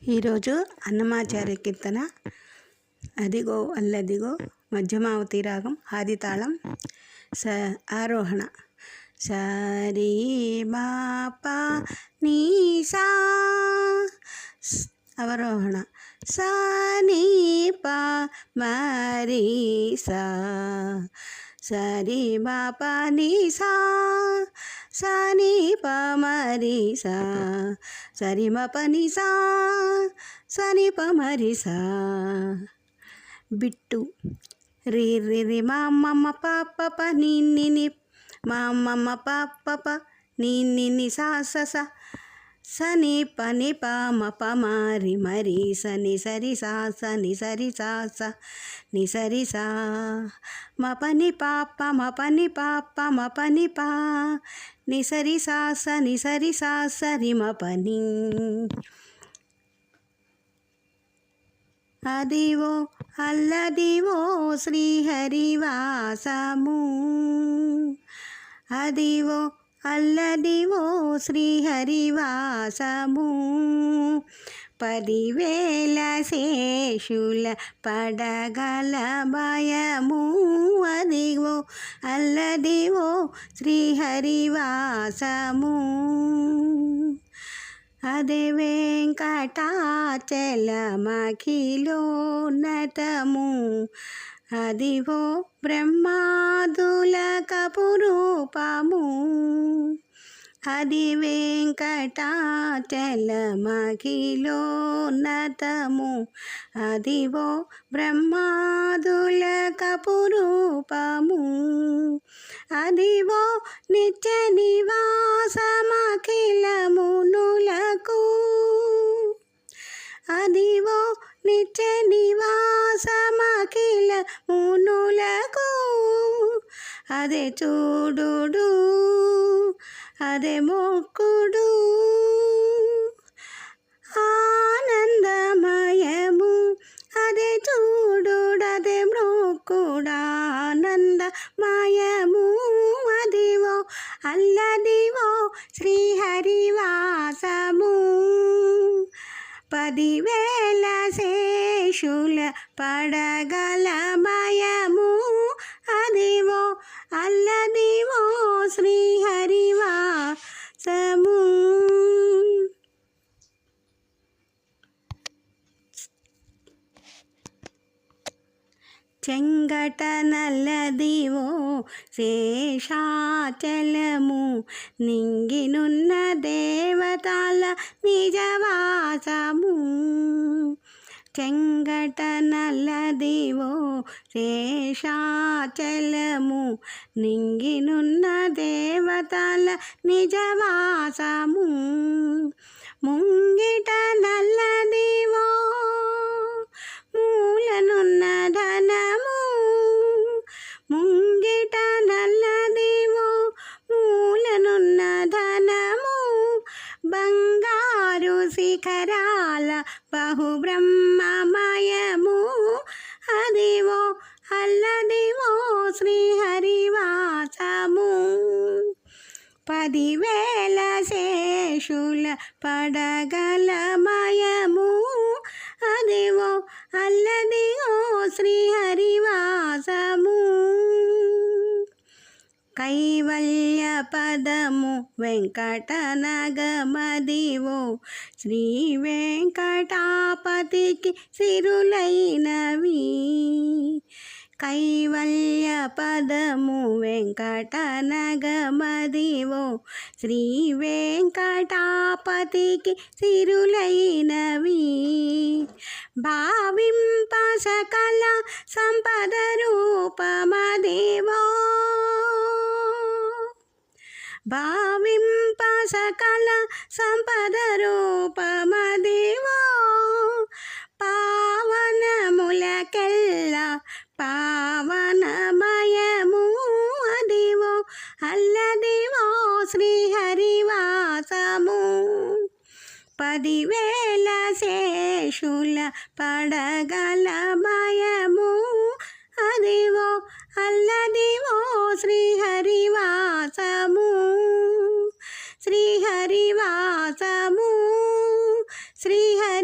ఈరోజు అన్నమాచార్య కీర్తన అదిగో అల్లదిగో మధ్యమావతి రాగం ఆది తాళం ఆరోహణ సరి బాపా నీ సా అవరోహణ సా నీ పా మరి సా సరి బాపా నీ సా సా నీ పా మరి సా సరి మ ప ని సా సా ని ప మరి సా బిట్టు రి రి రి మా మమ్మ ప ప ప ని ని ని మా మమ్మ ప ప ప ని ని ని సా స స స ని ప ని ప మ ప మరి మరి స ని సరి సా స ని సరి సా స ని సరి సా మ ప ని ప ప మ ప ని ప ప మ ప ని ప ని సరి సా స ని సరి సా సరి మ ప ని అదివో అల్లదివో శ్రీహరివాసము అదివో అల్లదివో శ్రీహరివాసము 10,000 శేషుల పడగల భయము అదివో అల్లదివో శ్రీహరివాసము అదే వెంకటాచలమఖిలోన్నతము అదివో బ్రహ్మాదుల కపురూపము అది వెంకటాచలమఖిలోన్నతము అదివో బ్రహ్మాదుల కపురూపము అదివో నిత్య నివాసమఖిలమునులకు అదివో నిత్య నివాసమఖిలమునులకు అదే చూడుడు అదే మొక్కుడు ఆనందమయము అదే చూడుడదే మొక్కుడానందమయము అదివో అల్లదివో శ్రీహరివాసము 10,000 శేషుల పడగల భయము అదివో అల్లదివో శ్రీహరివాసము చెంగట నల్లదివో శేషాచలము నింగినున్న దేవతల నిజవాసము చెంగట నల్లదివో శేషాచలము నింగినున్న దేవతల నిజవాసము ముంగిట నల్లదివో మూలనున్న ధనము ముంగిట నల్లదివో మూలనున్న ధనము బంగారు శిఖరాల బహుబ్రహ్మమయము అదివో అల్లదివో శ్రీహరివాసము 10,000 శేషుల పడగల మయము అదివో అల్లదివో శ్రీహరివాసము కైవల్య పదము వెంకటనగమదివో శ్రీ వెంకటాపతికి సిరులైనవి కైవల్య పదము వెంకటనగమదివో శ్రీ వెంకటాపతికి సిరులైనవి భావింప సకల సంపద రూపమదివో భావింప సకల సంపద రూపమదివో పావనములకెల్ల పావనమయము అదివో అల్లదివో శ్రీహరివాసము 10,000 శేషుల పడగల భయము అదివో అల్లదివో శ్రీహరివాసము శ్రీహరివాసము శ్రీహరి